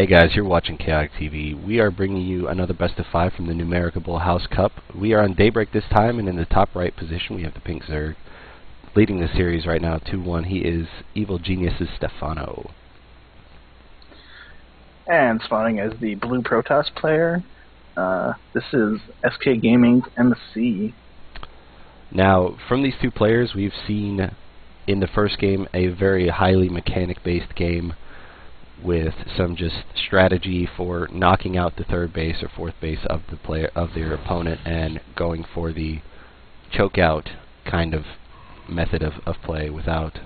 Hey guys, you're watching Chaotic TV. We are bringing you another best of 5 from the Numericable House Cup. We are on Daybreak this time, and in the top right position we have the pink Zerg. Leading the series right now 2-1, he is Evil Genius's Stephano. And spawning as the blue Protoss player, this is SK Gaming's MC. Now, from these two players, we've seen in the first game a very highly mechanic-based game with some just strategy for knocking out the third base or fourth base of the player of their opponent and going for the choke out kind of method of play without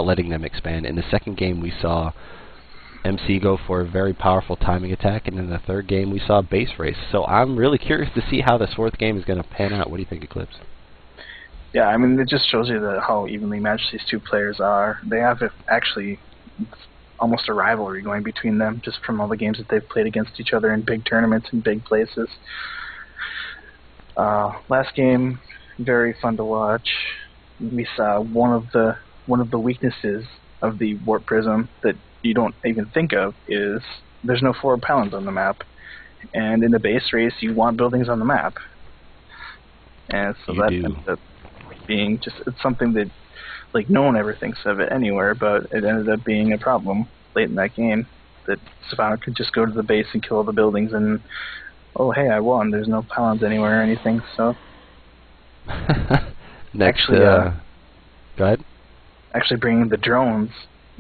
letting them expand. In the second game we saw MC go for a very powerful timing attack, and in the third game we saw a base race. So I'm really curious to see how this fourth game is going to pan out. What do you think, Eclipse? Yeah, I mean, it just shows you how evenly matched these two players are. They have actually almost a rivalry going between them, just from all the games that they've played against each other in big tournaments and big places. Last game, very fun to watch. We saw one of the weaknesses of the Warp Prism that you don't even think of is there's no forward pylons on the map, and in the base race you want buildings on the map, and so that ends up being just it's something that like no one ever thinks of it anywhere, but it ended up being a problem late in that game that Stephano could just go to the base and kill all the buildings and oh hey, I won, there's no pylons anywhere or anything. So next go ahead. Actually bringing the drones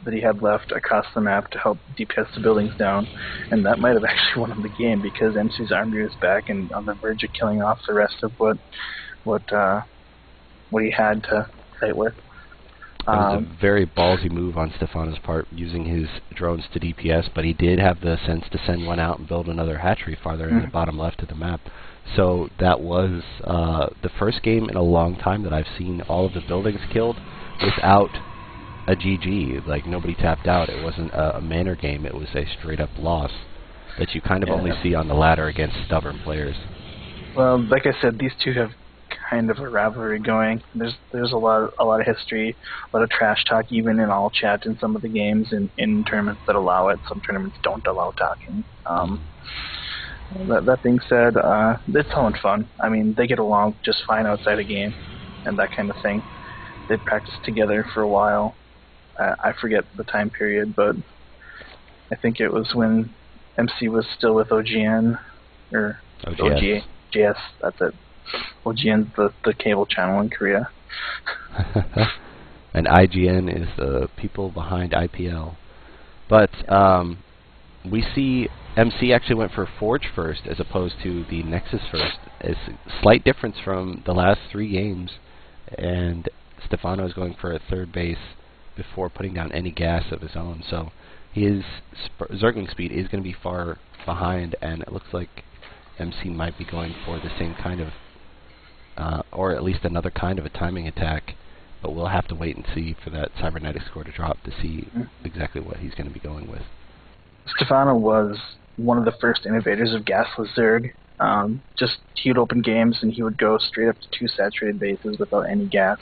that he had left across the map to help DPS the buildings down, and that might have actually won him the game because MC's army was back and on the verge of killing off the rest of what he had to fight with. It was a very ballsy move on Stephano's part, using his drones to DPS, but he did have the sense to send one out and build another hatchery farther in the bottom left of the map. So that was the first game in a long time that I've seen all of the buildings killed without a GG. Like, nobody tapped out. It wasn't a manor game. It was a straight-up loss that you kind of only see on the ladder against stubborn players. Well, like I said, these two have kind of a rivalry going. There's a lot of history, a lot of trash talk, even in all chat in some of the games, in tournaments that allow it. Some tournaments don't allow talking. That being said, it's all in fun. I mean, they get along just fine outside a game and that kind of thing. They practiced together for a while. I forget the time period, but I think it was when MC was still with OGN, or OGS, that's it. OGN's the cable channel in Korea. And IGN is the people behind IPL. But we see MC actually went for Forge first as opposed to the Nexus first. It's a slight difference from the last 3 games, and Stephano is going for a third base before putting down any gas of his own. So his Zergling speed is going to be far behind, and it looks like MC might be going for the same kind of or at least another kind of a timing attack, but we'll have to wait and see for that cybernetic score to drop to see exactly what he's going to be going with. Stephano was one of the first innovators of gasless Zerg. He would open games and he would go straight up to 2 saturated bases without any gas,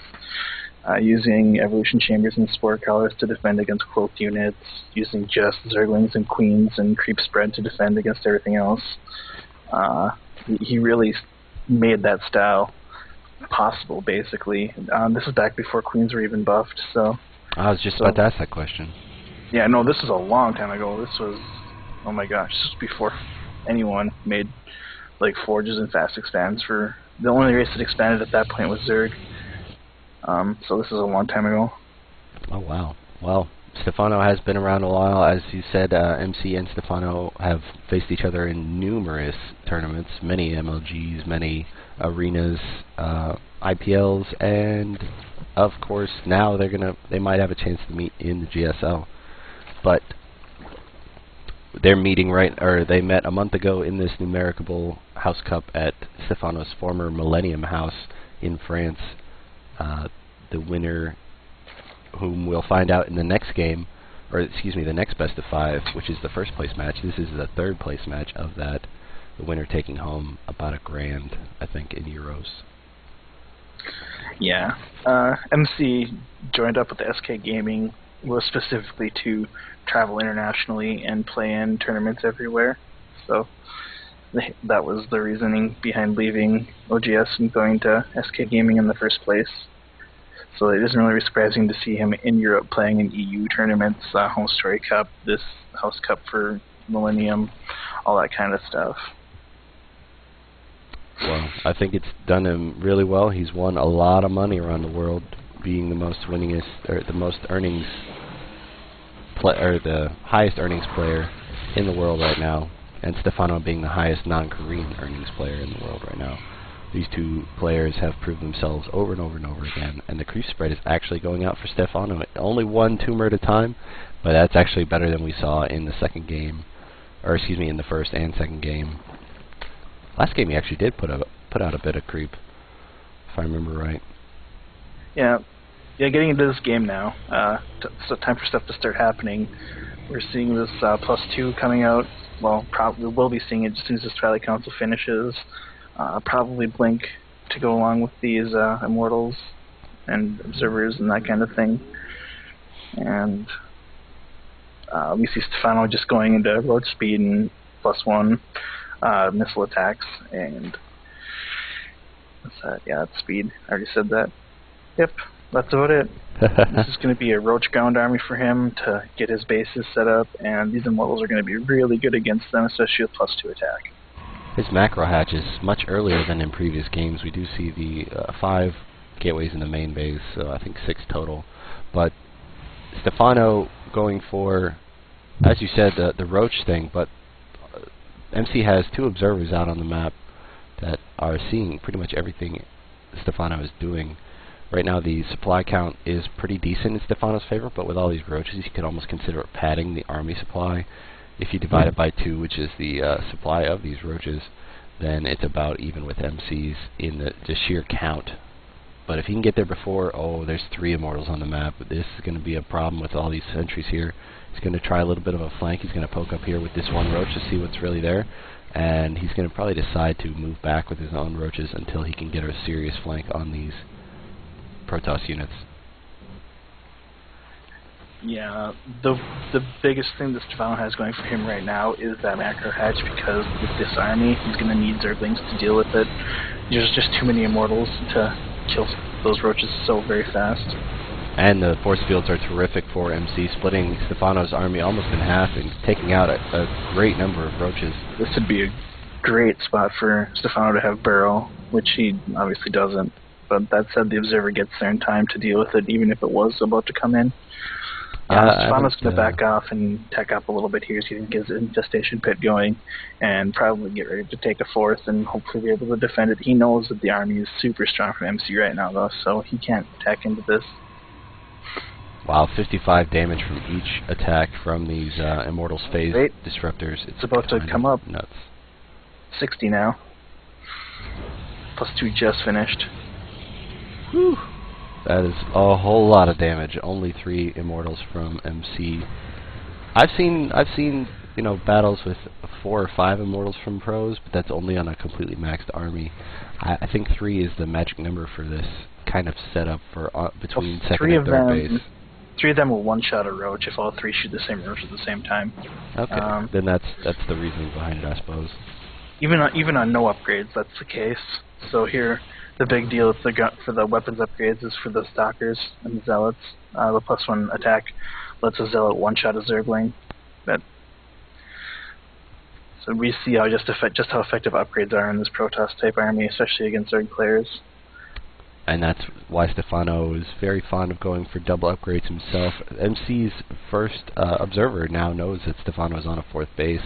using evolution chambers and spore collars to defend against cloaked units, using just Zerglings and queens and creep spread to defend against everything else. He really made that style possible, basically. This is back before queens were even buffed, so... I was just about to ask that question. Yeah, no, this was a long time ago. This was, oh my gosh, this was before anyone made, like, forges and fast expands for... The only race that expanded at that point was Zerg. So this is a long time ago. Oh, wow. Well, Stephano has been around a while. As you said, MC and Stephano have faced each other in numerous tournaments, many MLGs, many arenas, IPLs, and of course now they might have a chance to meet in the GSL. But they're meeting they met a month ago in this Numericable House Cup at Stephano's former Millennium House in France. The winner, whom we'll find out in the next game, or excuse me, the next best of 5, which is the first place match. This is the third place match of that. The winner taking home about $1,000, I think, in euros. Yeah. MC joined up with SK Gaming was specifically to travel internationally and play in tournaments everywhere. So that was the reasoning behind leaving OGS and going to SK Gaming in the first place. So it isn't really surprising to see him in Europe playing in EU tournaments, Home Story Cup, this House Cup for Millennium, all that kind of stuff. Well, I think it's done him really well. He's won a lot of money around the world, being the most winningest, or the most earnings, or the highest earnings player in the world right now, and Stephano being the highest non-Korean earnings player in the world right now. These two players have proved themselves over and over and over again, and the creep spread is actually going out for Stephano. Only one tumor at a time, but that's actually better than we saw in the second game, or excuse me, in the first and second game. Last game he actually did put out a bit of creep, if I remember right. Yeah, getting into this game now, so time for stuff to start happening. We're seeing this +2 coming out. Well, probably we'll be seeing it as soon as this Twilight Council finishes. Probably Blink to go along with these Immortals and Observers and that kind of thing. And we see Stephano just going into road speed and +1 missile attacks. And what's that? Yeah, that's speed. I already said that. Yep, that's about it. This is going to be a roach ground army for him to get his bases set up, and these Immortals are going to be really good against them, especially with +2 attack. His macro hatch is much earlier than in previous games. We do see the 5 gateways in the main base, so I think 6 total. But Stephano going for, as you said, the roach thing, but MC has 2 observers out on the map that are seeing pretty much everything Stephano is doing. Right now the supply count is pretty decent in Stephano's favor, but with all these roaches you could almost consider it padding the army supply. If you divide it by 2, which is the supply of these roaches, then it's about even with MCs in the sheer count. But if he can get there before, oh, there's 3 Immortals on the map. This is going to be a problem with all these sentries here. He's going to try a little bit of a flank. He's going to poke up here with this one roach to see what's really there. And he's going to probably decide to move back with his own roaches until he can get a serious flank on these Protoss units. Yeah, the biggest thing that Stephano has going for him right now is that macro hatch, because with this army, he's going to need Zerglings to deal with it. There's just too many Immortals to kill those roaches so very fast. And the force fields are terrific for MC, splitting Stephano's army almost in half and taking out a great number of roaches. This would be a great spot for Stephano to have Burrow, which he obviously doesn't. But that said, the Observer gets there in time to deal with it, even if it was about to come in. Stephano's going to back off and tech up a little bit here so he can get his infestation pit going and probably get ready to take a 4th and hopefully be able to defend it. He knows that the army is super strong from MC right now, though, so he can't attack into this. Wow, 55 damage from each attack from these Immortals phase disruptors. It's about to come up. Nuts. 60 now. +2 just finished. Whew. That is a whole lot of damage. Only 3 Immortals from MC. I've seen battles with 4 or 5 Immortals from pros, but that's only on a completely maxed army. I think 3 is the magic number for this kind of setup for between second and third base. 3 of them will one-shot a roach if all 3 shoot the same roach at the same time. Okay, then that's the reasoning behind it, I suppose. Even on no upgrades, that's the case. So here, the big deal for the weapons upgrades is for the Stalkers and the Zealots. The +1 attack lets a Zealot one-shot a Zergling. So we see how just how effective upgrades are in this Protoss-type army, especially against Zerg players. And that's why Stephano is very fond of going for double upgrades himself. MC's first observer now knows that Stephano is on a 4th base,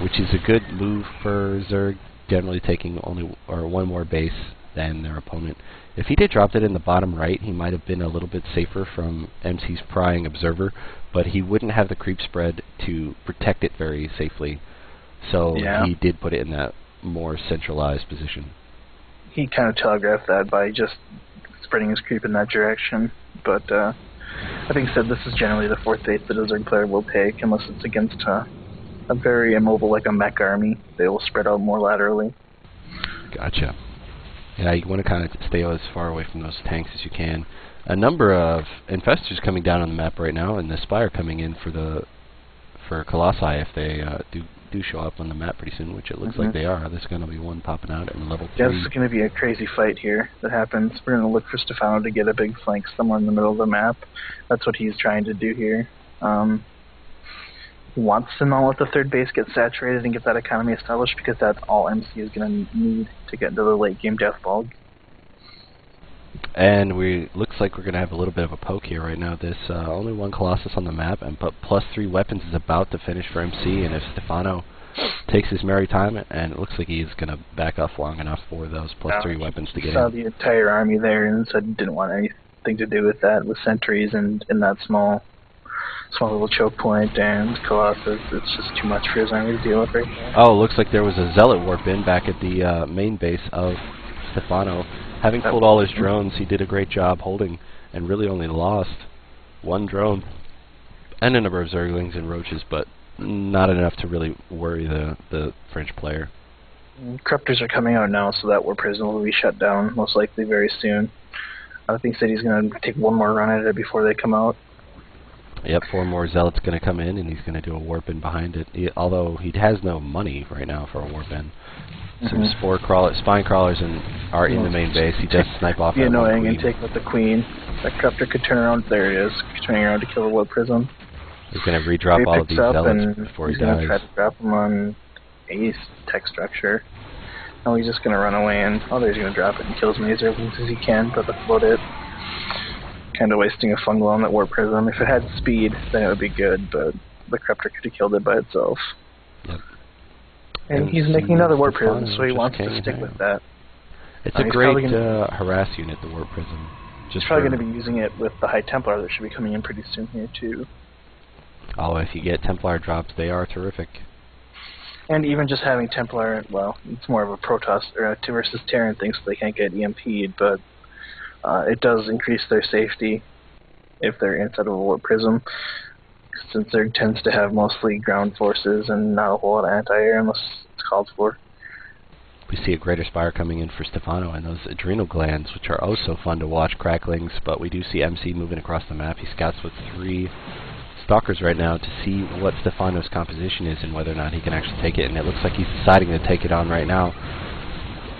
which is a good move for Zerg, generally taking only one more base than their opponent. If he did drop it in the bottom right, he might have been a little bit safer from MC's prying observer, but he wouldn't have the creep spread to protect it very safely. So he did put it in that more centralized position. He kind of telegraphed that by just spreading his creep in that direction. But that being said, this is generally the 4th base that a Zerg player will take, unless it's against a very immobile, like a mech army. They will spread out more laterally. Gotcha. Yeah, you want to kind of stay as far away from those tanks as you can. a number of infestors coming down on the map right now, and the Spire coming in for Colossi if they do show up on the map pretty soon, which it looks like they are. There's going to be one popping out at level 3. Yeah, this is going to be a crazy fight here that happens. We're going to look for Stephano to get a big flank somewhere in the middle of the map. That's what he's trying to do here. He wants to not let the third base get saturated and get that economy established, because that's all MC is going to need to get into the late game death ball. And looks like we're going to have a little bit of a poke here right now. There's only one Colossus on the map, but +3 weapons is about to finish for MC, and if Stephano takes his merry time, and it looks like he's going to back off long enough for those +3 weapons to get in. Saw the entire army there and said he didn't want anything to do with that, with sentries and in that small little choke point and Colossus. It's just too much for his army to deal with right now. Oh, looks like there was a Zealot warp in back at the main base of Stephano. Having pulled all his drones, he did a great job holding and really only lost one drone and a number of Zerglings and Roaches, but not enough to really worry the French player. Corruptors are coming out now, so that warp prison will be shut down, most likely very soon. I think he said he's going to take one more run at it before they come out. Yep, 4 more Zealots going to come in, and he's going to do a warp in behind it. Although he has no money right now for a warp in. Some spine crawlers are in the main base. He does snipe off. Be annoying and take with the queen. That Corruptor could turn around. There he is, turning around to kill the warp prism. He's going to redrop all of these Zealots before he dies. He's going to try to drop him on a tech structure. No, he's just going to run away, and there he's going to drop it and kill as many Zerglings as he can, but that's about it. Kind of wasting a fungal on that warp prism. If it had speed, then it would be good, but the Corruptor could have killed it by itself. Yep. And he's making another warp prism, so he wants to stick with that. It's a great harass unit, the warp prism. He's probably going to be using it with the High Templar that should be coming in pretty soon here, too. Oh, if you get Templar drops, they are terrific. And even just having Templar, well, it's more of a Protoss or a versus Terran thing, so they can't get EMP'd, but it does increase their safety if they're inside of a warp prism, since there tends to have mostly ground forces and not a whole lot of anti-air unless it's called for. We see a greater Spire coming in for Stephano, and those adrenal glands, which are oh so fun to watch, cracklings, but we do see MC moving across the map. He scouts with 3 Stalkers right now to see what Stephano's composition is and whether or not he can actually take it, and it looks like he's deciding to take it on right now.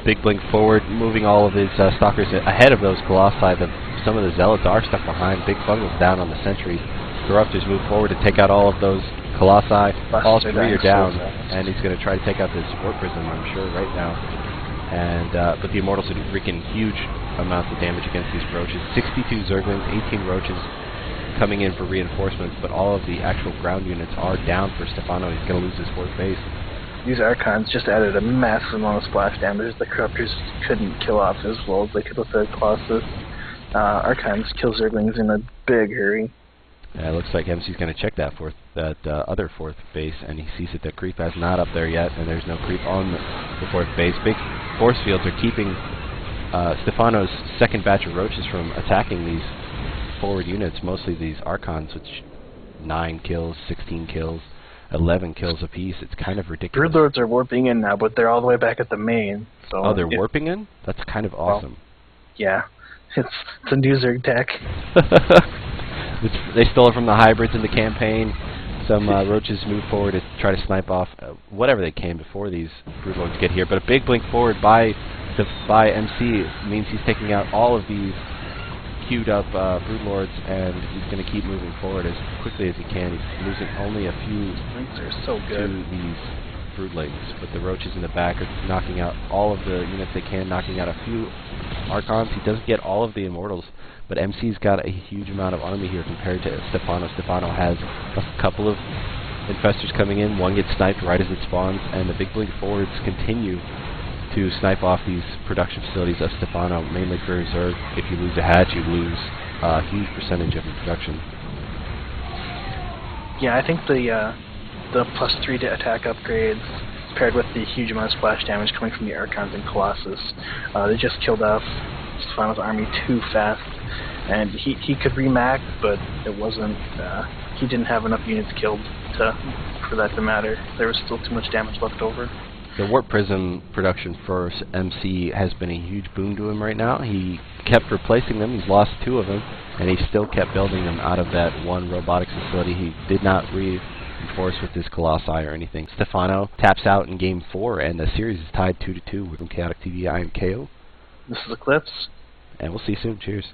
Big blink forward, moving all of his Stalkers ahead of those Colossi. Some of the Zealots are stuck behind. Big Fungal's down on the sentries. Corruptors move forward to take out all of those Colossi. All 3 are down, and he's going to try to take out this Warp Prism, I'm sure, right now. And but the Immortals are wreaking huge amounts of damage against these Roaches. 62 Zerglings, 18 Roaches coming in for reinforcements, but all of the actual ground units are down for Stephano. He's going to lose his 4th base. These Archons just added a massive amount of splash damage. The Corruptors couldn't kill off as well as they could with the Colossus. Archons kill Zerglings in a big hurry. It looks like MC's going to check that other 4th base, and he sees that the creep is not up there yet, and there's no creep on the 4th base. Big force fields are keeping Stephano's 2nd batch of Roaches from attacking these forward units, mostly these Archons, which 9 kills, 16 kills, 11 kills apiece. It's kind of ridiculous. Broodlords are warping in now, but they're all the way back at the main. So oh, they're warping in? That's kind of awesome. Well, yeah, it's a new Zerg tech. They stole it from the hybrids in the campaign. Some Roaches move forward to try to snipe off whatever they can before these Broodlords get here. But a big blink forward by MC means he's taking out all of these queued up Broodlords, and he's going to keep moving forward as quickly as he can. He's losing only a few to these Broodlings, but the Roaches in the back are knocking out all of the units they can, knocking out a few Archons. He doesn't get all of the Immortals, but MC's got a huge amount of army here compared to Stephano. Stephano has a couple of Infestors coming in. One gets sniped right as it spawns, and the big blink forwards continue to snipe off these production facilities of Stephano, mainly for Zerg. If you lose a hatch, you lose a huge percentage of your production. Yeah, I think the +3 to attack upgrades, paired with the huge amount of splash damage coming from the Archons and Colossus, they just killed off Stephano's army too fast. And he could remax, but it wasn't. He didn't have enough units killed for that to matter. There was still too much damage left over. The Warp Prism production for MC has been a huge boon to him right now. He kept replacing them. He's lost 2 of them, and he still kept building them out of that one robotics facility. He did not reinforce with his Colossi or anything. Stephano taps out in Game 4, and the series is tied 2-2 from Chaotic TV. I am KO. This is Eclipse. And we'll see you soon. Cheers.